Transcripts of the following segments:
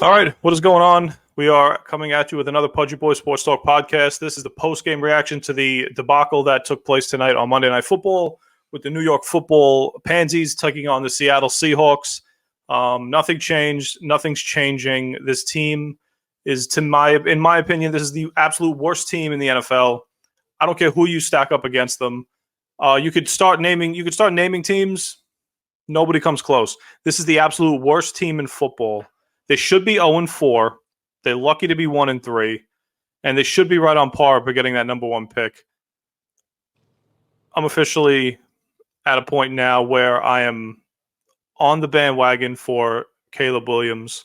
All right, what is going on? We are coming at you with another Pudgy Boy Sports Talk podcast. This is the post-game reaction to the debacle that took place tonight on Monday Night Football with the New York Football Pansies taking on the Seattle Seahawks. Nothing changed. Nothing's changing. This team is, in my opinion, this is the absolute worst team in the NFL. I don't care who you stack up against them. You could start naming teams. Nobody comes close. This is the absolute worst team in football. They should be 0-4. They're lucky to be 1-3. And they should be right on par for getting that number one pick. I'm officially at a point now where I am on the bandwagon for Caleb Williams.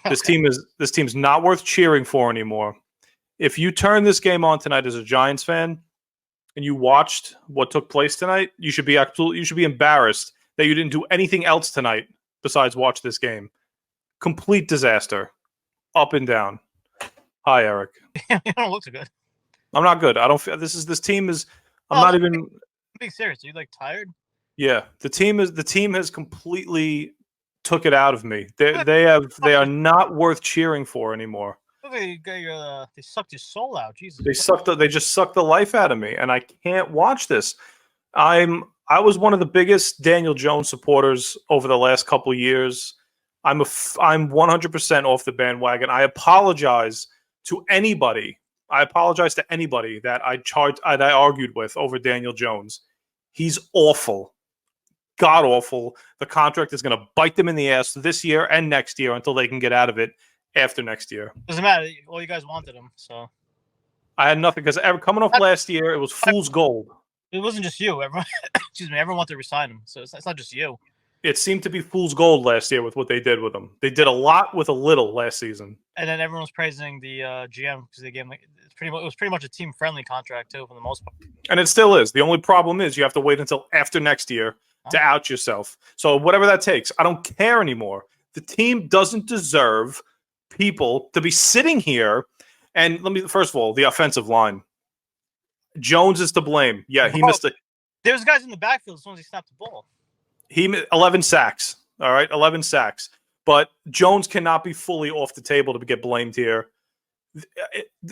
This team's not worth cheering for anymore. If you turn this game on tonight as a Giants fan and you watched what took place tonight, you should be embarrassed that you didn't do anything else tonight besides watch this game. Complete disaster, up and down. Hi, Eric. You don't look so good. I'm not good. I don't feel this team is. I'm not even. I'm being serious. Are you like tired? Yeah, the team has completely took it out of me. They are not worth cheering for anymore. They sucked your soul out. Jesus. They just sucked the life out of me, and I can't watch this. I was one of the biggest Daniel Jones supporters over the last couple of years. I'm 100% off the bandwagon. I apologize to anybody. That I argued with over Daniel Jones. He's awful. God awful. The contract is going to bite them in the ass this year and next year until they can get out of it after next year. Doesn't matter. All you guys wanted him, so. I had nothing because coming off last year, it was fool's gold. It wasn't just you. Everyone wanted to resign him, so it's not just you. It seemed to be fool's gold last year with what they did with him. They did a lot with a little last season. And then everyone was praising the GM because they gave him it was pretty much a team-friendly contract too for the most part. And it still is. The only problem is you have to wait until after next year to out yourself. So whatever that takes, I don't care anymore. The team doesn't deserve people to be sitting here. And first of all, the offensive line. Jones is to blame. Yeah, he missed it. There's guys in the backfield as soon as he snapped the ball. 11 sacks. All right, 11 sacks. But Jones cannot be fully off the table to get blamed here.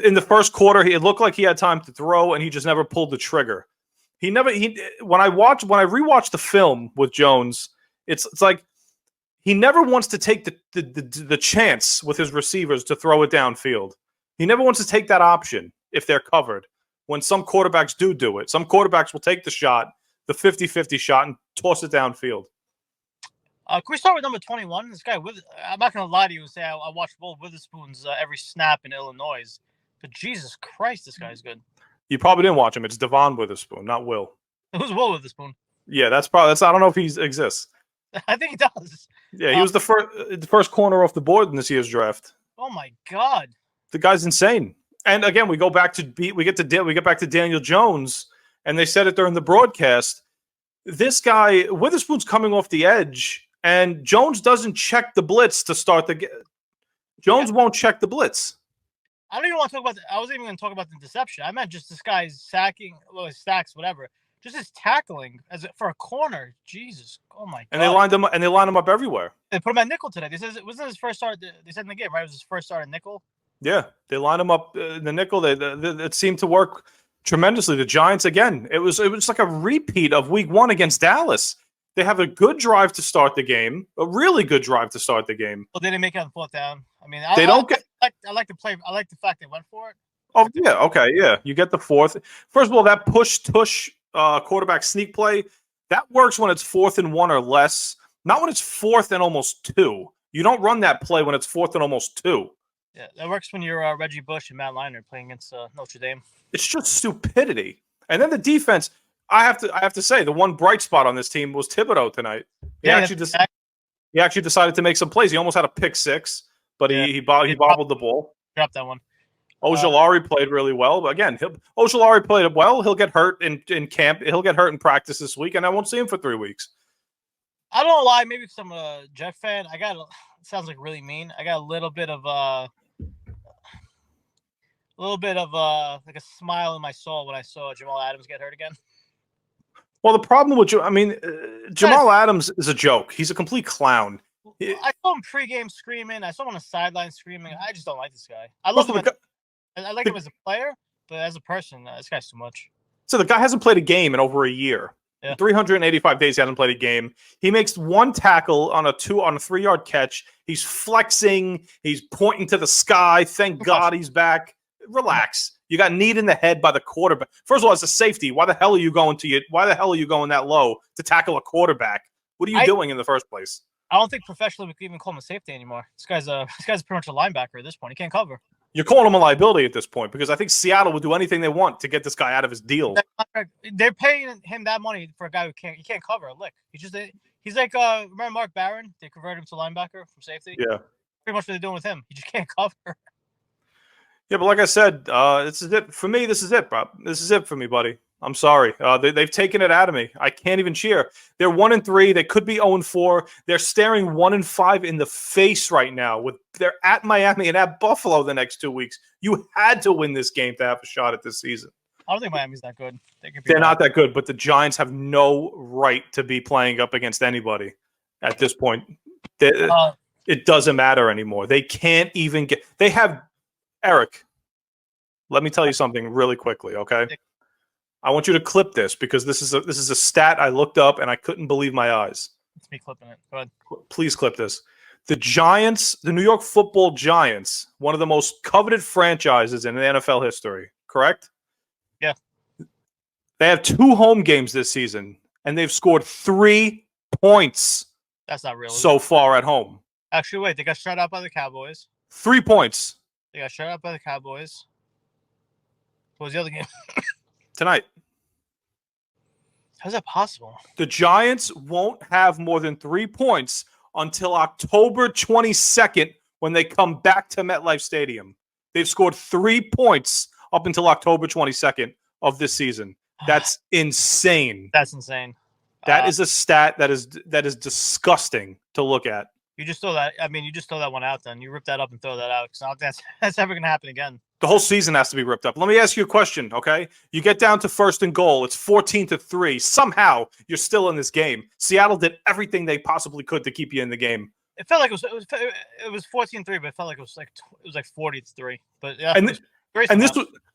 In the first quarter, it looked like he had time to throw, and he just never pulled the trigger. When I rewatched the film with Jones, it's like he never wants to take the chance with his receivers to throw it downfield. He never wants to take that option if they're covered. When some quarterbacks do it. Some quarterbacks will take the shot, the 50-50 shot, and toss it downfield. Can we start with number 21? This guy, I'm not going to lie to you and say I watched both Witherspoon's every snap in Illinois. But Jesus Christ, this guy's good. You probably didn't watch him. It's Devon Witherspoon, not Will. Who's Will Witherspoon? Yeah, that's I don't know if he exists. I think he does. Yeah, he was the first corner off the board in this year's draft. Oh my God. The guy's insane. And again, we get back to Daniel Jones, and they said it during the broadcast. This guy Witherspoon's coming off the edge, and Jones doesn't check the blitz to start the game. Jones won't check the blitz. I don't even want to talk about. I wasn't even going to talk about the deception. I meant just this guy's sacking, his sacks, whatever. Just his tackling for a corner. Jesus, oh my God! And they lined him up everywhere. They put him at nickel today. They said it wasn't his first start. They said in the game, right? It was his first start at nickel. Yeah, they lined him up in the nickel. It seemed to work tremendously. The Giants, again, it was like a repeat of Week 1 against Dallas. They have a good drive to start the game, a really good drive to start the game. Well, they didn't make it on fourth down. I mean, I like the play. I like the fact they went for it. Oh yeah, okay, yeah. You get the fourth. First of all, that push-tush quarterback sneak play that works when it's 4th and 1 or less. Not when it's 4th and almost 2. You don't run that play when it's 4th and almost 2. Yeah, that works when you're Reggie Bush and Matt Leinart playing against Notre Dame. It's just stupidity. And then the defense. I have to say the one bright spot on this team was Thibodeau tonight. He actually decided to make some plays. He almost had a pick six, but he bobbled the ball. Dropped that one. Ojulari played really well, but again, Ojulari played well. He'll get hurt in camp. He'll get hurt in practice this week, and I won't see him for 3 weeks. I don't lie. Maybe because I'm a Jet fan. It sounds like really mean. I got a little bit of like a smile in my soul when I saw Jamal Adams get hurt again. Well, the problem with Jamal Adams is a joke. He's a complete clown. I saw him pregame screaming. I saw him on the sideline screaming. I just don't like this guy. I First love of him. all, I like him as a player, but as a person, this guy's too much. so the guy hasn't played a game in over a year. Yeah. 385 days he hasn't played a game. He makes one tackle on a 3-yard catch. He's flexing. He's pointing to the sky. Thank God he's back. Relax. You got kneed in the head by the quarterback. First of all, as a safety, why the hell are you going that low to tackle a quarterback? What are you doing in the first place? I don't think professionally we could even call him a safety anymore. This guy's pretty much a linebacker at this point. He can't cover. You're calling him a liability at this point because I think Seattle will do anything they want to get this guy out of his deal. They're paying him that money for a guy who can't cover a lick. He's like remember Mark Barron? They converted him to linebacker from safety. Yeah, pretty much what they're doing with him. He just can't cover. Yeah, but like I said, this is it for me. This is it, Bob. This is it for me, buddy. I'm sorry. They've taken it out of me. I can't even cheer. They're 1-3. They could be 0-4. They're staring 1-5 in the face right now. They're at Miami and at Buffalo the next 2 weeks. You had to win this game to have a shot at this season. I don't think Miami's that good. They're not that good, but the Giants have no right to be playing up against anybody at this point. It doesn't matter anymore. They can't even get. They have Eric. Let me tell you something really quickly, okay? I want you to clip this because this is a stat I looked up and I couldn't believe my eyes. It's me clipping it. Go ahead. Please clip this. The Giants, the New York Football Giants, one of the most coveted franchises in NFL history, correct? Yeah. They have 2 home games this season, and they've scored 3 points. That's not real. So far at home. Actually, wait. They got shut out by the Cowboys. 3 points. They got shut out by the Cowboys. What was the other game? Tonight. How's that possible? The Giants won't have more than 3 points until October 22nd when they come back to MetLife Stadium. They've scored 3 points up until October 22nd of this season. That's insane. That's insane. That is a stat that is disgusting to look at. You just throw that. I mean, you just throw that one out. Then you rip that up and throw that out because that's never going to happen again. The whole season has to be ripped up. Let me ask you a question, okay? You get down to 1st and goal. It's 14-3. Somehow you're still in this game. Seattle did everything they possibly could to keep you in the game. It felt like it was 14-3, but it felt like it was like 40-3. But yeah,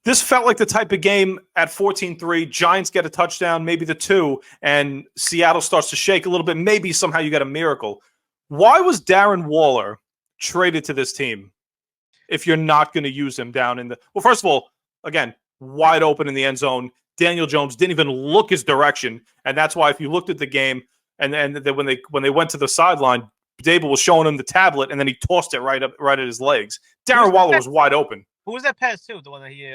this felt like the type of game at 14-3. Giants get a touchdown, maybe the 2, and Seattle starts to shake a little bit. Maybe somehow you get a miracle. Why was Darren Waller traded to this team if you're not going to use him down in the – well, first of all, again, wide open in the end zone. Daniel Jones didn't even look his direction, and that's why if you looked at the game and then when they went to the sideline, Dable was showing him the tablet, and then he tossed it right at his legs. Darren Waller was wide open. Who was that pass to? The one that he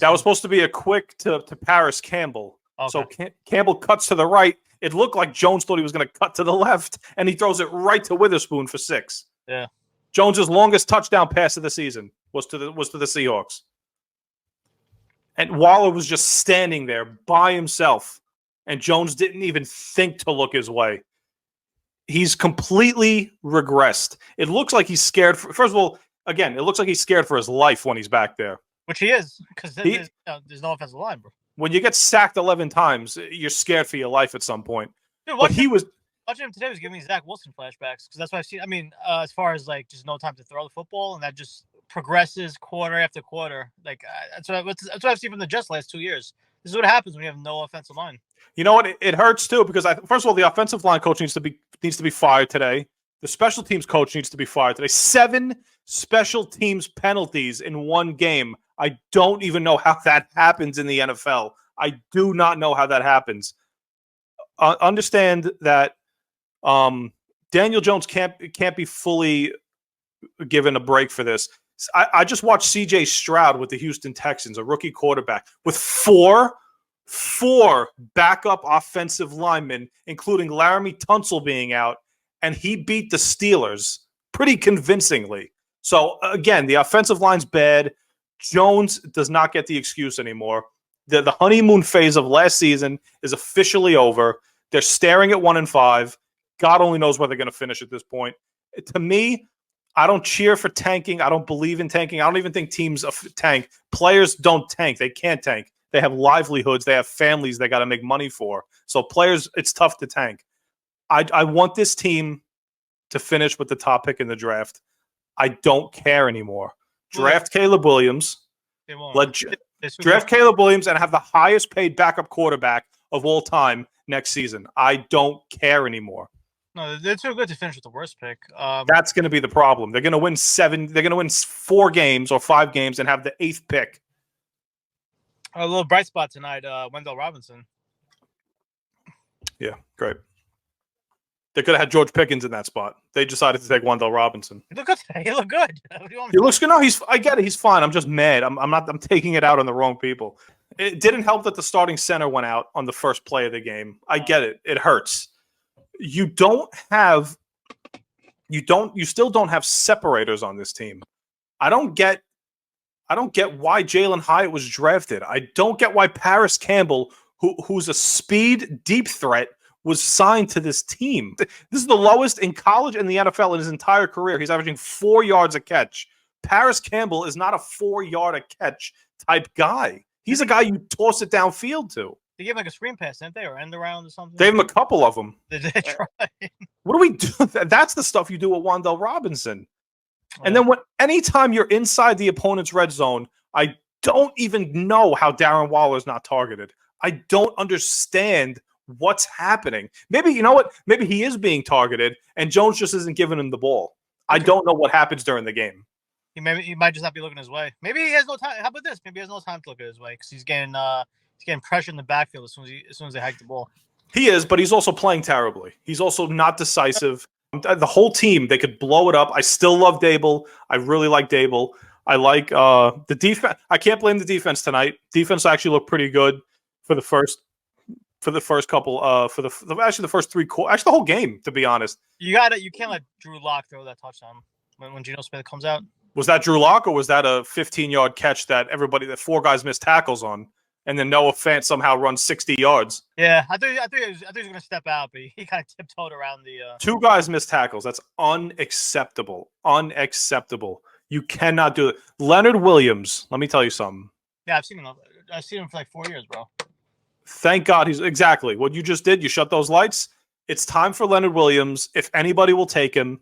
that was supposed to be a quick to Paris Campbell. Okay. So Campbell cuts to the right. It looked like Jones thought he was going to cut to the left, and he throws it right to Witherspoon for 6. Yeah. Jones's longest touchdown pass of the season was to the Seahawks. And Waller was just standing there by himself, and Jones didn't even think to look his way. He's completely regressed. It looks like he's scared. First of all, again, it looks like he's scared for his life when he's back there. Which he is, because there's no offensive line, bro. When you get sacked 11 times, you're scared for your life at some point. Dude, but he was watching him today was giving me Zach Wilson flashbacks because that's what I've seen. I mean, as far as like just no time to throw the football, and that just progresses quarter after quarter. Like that's what I've seen from the Jets last 2 years. This is what happens when you have no offensive line. You know what? It hurts too because first of all, the offensive line coach needs to be fired today. The special teams coach needs to be fired today. 7 special teams penalties in one game. I don't even know how that happens in the NFL. I do not know how that happens. Understand that Daniel Jones can't be fully given a break for this. I just watched C.J. Stroud with the Houston Texans, a rookie quarterback, with four backup offensive linemen, including Laramie Tunsil being out, and he beat the Steelers pretty convincingly. So, again, the offensive line's bad. Jones does not get the excuse anymore. The honeymoon phase of last season is officially over. They're staring at 1-5. God only knows where they're going to finish at this point. To me, I don't cheer for tanking. I don't believe in tanking. I don't even think teams tank. Players don't tank. They can't tank. They have livelihoods. They have families they got to make money for. So players, it's tough to tank. I want this team to finish with the top pick in the draft. I don't care anymore. Draft Caleb Williams. They won't. Draft Caleb Williams and have the highest paid backup quarterback of all time next season. I don't care anymore. No, they're too good to finish with the worst pick. That's going to be the problem. They're going to win 7. They're going to win 4 games or 5 games and have the 8th pick. A little bright spot tonight, Wendell Robinson. Yeah, great. They could have had George Pickens in that spot. They decided to take Wendell Robinson. He looked good today. He looked good. He looks good. No, I get it. He's fine. I'm just mad. I'm taking it out on the wrong people. It didn't help that the starting center went out on the first play of the game. I get it. It hurts. You still don't have separators on this team. I don't get why Jalen Hyatt was drafted. I don't get why Paris Campbell, who's a speed deep threat, was signed to this team. This is the lowest in college and the NFL in his entire career. He's averaging 4 yards a catch. Paris Campbell is not a 4-yard a catch type guy. He's a guy you toss it downfield to. They gave him like a screen pass, didn't they? Or end around or something? They gave him a couple of them. Did they try? What do we do? That's the stuff you do with Wendell Robinson. And then anytime you're inside the opponent's red zone, I don't even know how Darren Waller's not targeted. I don't understand what's happening. Maybe, you know what? Maybe he is being targeted and Jones just isn't giving him the ball. I don't know what happens during the game. He might just not be looking his way. Maybe he has no time. How about this? Maybe he has no time to look at his way because he's getting pressure in the backfield as soon as they hike the ball. He is, but he's also playing terribly. He's also not decisive. The whole team, they could blow it up. I still love Dable. I really like Dable. I like the defense. I can't blame the defense tonight. Defense actually looked pretty good for the first couple. Actually the first 3 quarters. Actually, the whole game, to be honest. You can't let Drew Lock throw that touchdown when Geno Smith comes out. Was that Drew Lock or was that a 15-yard catch that 4 guys missed tackles on? And then Noah Fant somehow runs 60 yards. Yeah, I thought he was going to step out, but he kind of tiptoed around the. 2 guys missed tackles. That's unacceptable. Unacceptable. You cannot do it. Leonard Williams. Let me tell you something. Yeah, I've seen him for like 4 years, bro. Thank God he's exactly what you just did. You shut those lights. It's time for Leonard Williams. If anybody will take him,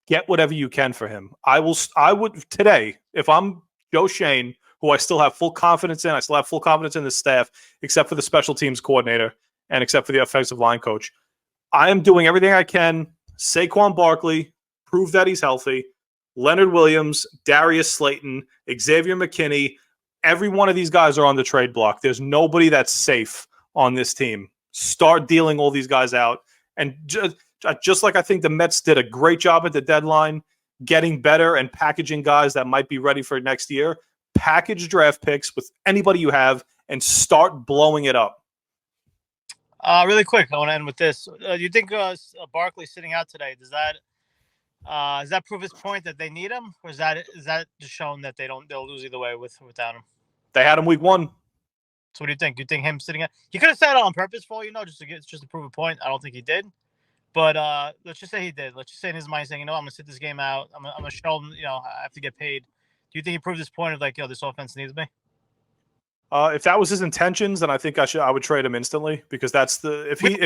get whatever you can for him. I would today, if I'm Joe Shane, who I still have full confidence in. I still have full confidence in the staff, except for the special teams coordinator and except for the offensive line coach. I am doing everything I can. Saquon Barkley, prove that he's healthy. Leonard Williams, Darius Slayton, Xavier McKinney. Every one of these guys are on the trade block. There's nobody that's safe on this team. Start dealing all these guys out. And just like I think the Mets did a great job at the deadline, getting better and packaging guys that might be ready for next year, package draft picks with anybody you have and start blowing it up. Really quick, I want to end with this. Do you think Barkley sitting out today, does that prove his point that they need him, or is that just showing that they'll lose either way without him? They had him week 1. So what do you think? Do you think him sitting out? He could have sat out on purpose for all you know, just to prove a point. I don't think he did. But let's just say he did. Let's just say in his mind saying, I'm gonna sit this game out. I'm gonna show him, I have to get paid. Do you think he proved his point of like, this offense needs me? If that was his intentions, then I think I would trade him instantly because that's if he.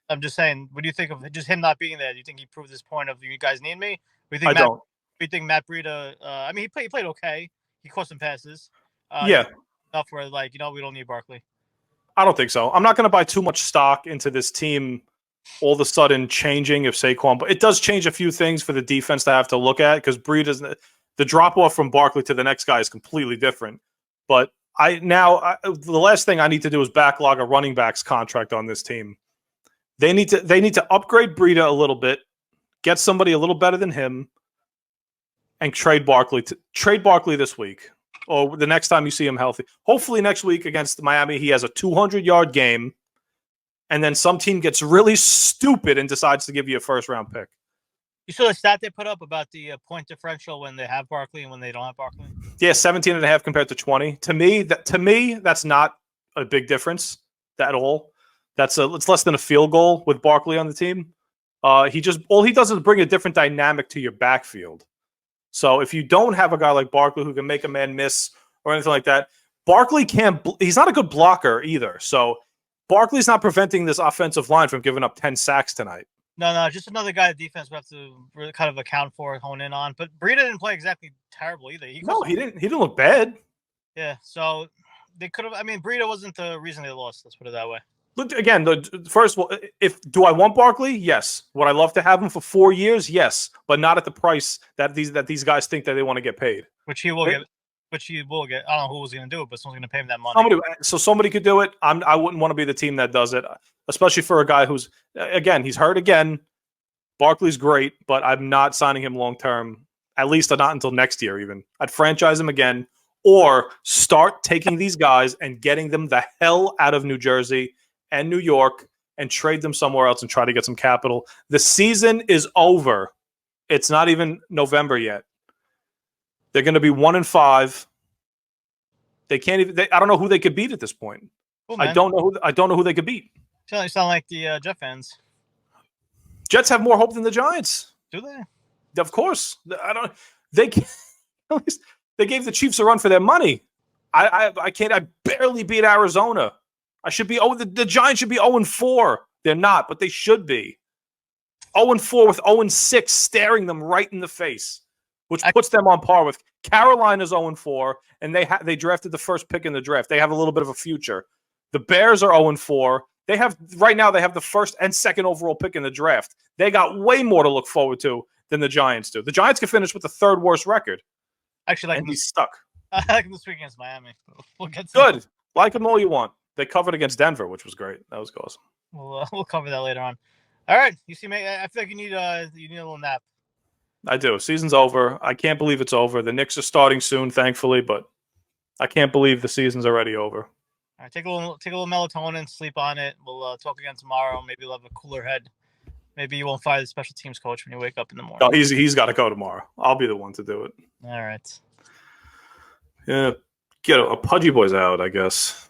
I'm just saying, what do you think of just him not being there? Do you think he proved his point of you guys need me? I don't. Do you think Matt Breida? He played okay. He caught some passes. Yeah. Enough where we don't need Barkley. I don't think so. I'm not going to buy too much stock into this team all of a sudden changing if Saquon, but it does change a few things for the defense to have to look at because Breida's the drop off from Barkley to the next guy is completely different. But the last thing I need to do is backlog a running backs contract on this team. They need to upgrade Breida a little bit, get somebody a little better than him, and trade Barkley this week or the next time you see him healthy. Hopefully next week against Miami he has a 200-yard game, and then some team gets really stupid and decides to give you a first-round pick. You saw the stat they put up about the point differential when they have Barkley and when they don't have Barkley? Yeah, 17.5 compared to 20. To me, that's not a big difference at all. It's less than a field goal with Barkley on the team. All he does is bring a different dynamic to your backfield. So if you don't have a guy like Barkley who can make a man miss or anything like that, Barkley he's not a good blocker either. So Barkley's not preventing this offensive line from giving up 10 sacks tonight. No, just another guy. The defense we have to really kind of account for, hone in on. But Breida didn't play exactly terrible either. He didn't. He didn't look bad. Yeah, so they could have. I mean, Breida wasn't the reason they lost. Let's put it that way. Look again. First of all, do I want Barkley? Yes. Would I love to have him for 4 years? Yes, but not at the price that these guys think that they want to get paid. Which he will get. Which he will get. I don't know who was going to do it, but someone's going to pay him that money. Somebody could do it. I wouldn't want to be the team that does it, especially for a guy who's he's hurt again. Barkley's great, but I'm not signing him long term. At least not until next year. Even I'd franchise him again, or start taking these guys and getting them the hell out of New Jersey and New York and trade them somewhere else and try to get some capital. The season is over. It's not even November yet. They're going to be 1-5. They can't even. I don't know who they could beat at this point. Cool, I don't know who they could beat. You sound like the Jet fans. Jets have more hope than the Giants. Do they? Of course. I don't. They gave the Chiefs a run for their money. I can't. I barely beat Arizona. I should be. The Giants should be 0-4. They're not, but they should be 0-4 with 0-6 staring them right in the face, which puts them on par with Carolina's 0-4, and they drafted the first pick in the draft. They have a little bit of a future. The Bears are 0-4. They have the first and second overall pick in the draft. They got way more to look forward to than the Giants do. The Giants can finish with the third worst record. Actually, and he's stuck. I like him this week against Miami. We'll get to good. Like them all you want. They covered against Denver, which was great. That was awesome. We'll cover that later on. All right, you see, mate. I feel like you need a little nap. I do. Season's over. I can't believe it's over. The Knicks are starting soon, thankfully, but I can't believe the season's already over. All right, take a little melatonin, sleep on it. We'll talk again tomorrow. Maybe you'll have a cooler head. Maybe you won't fire the special teams coach when you wake up in the morning. No, he's got to go tomorrow. I'll be the one to do it. All right. Yeah, get a Pudgy boy's out, I guess.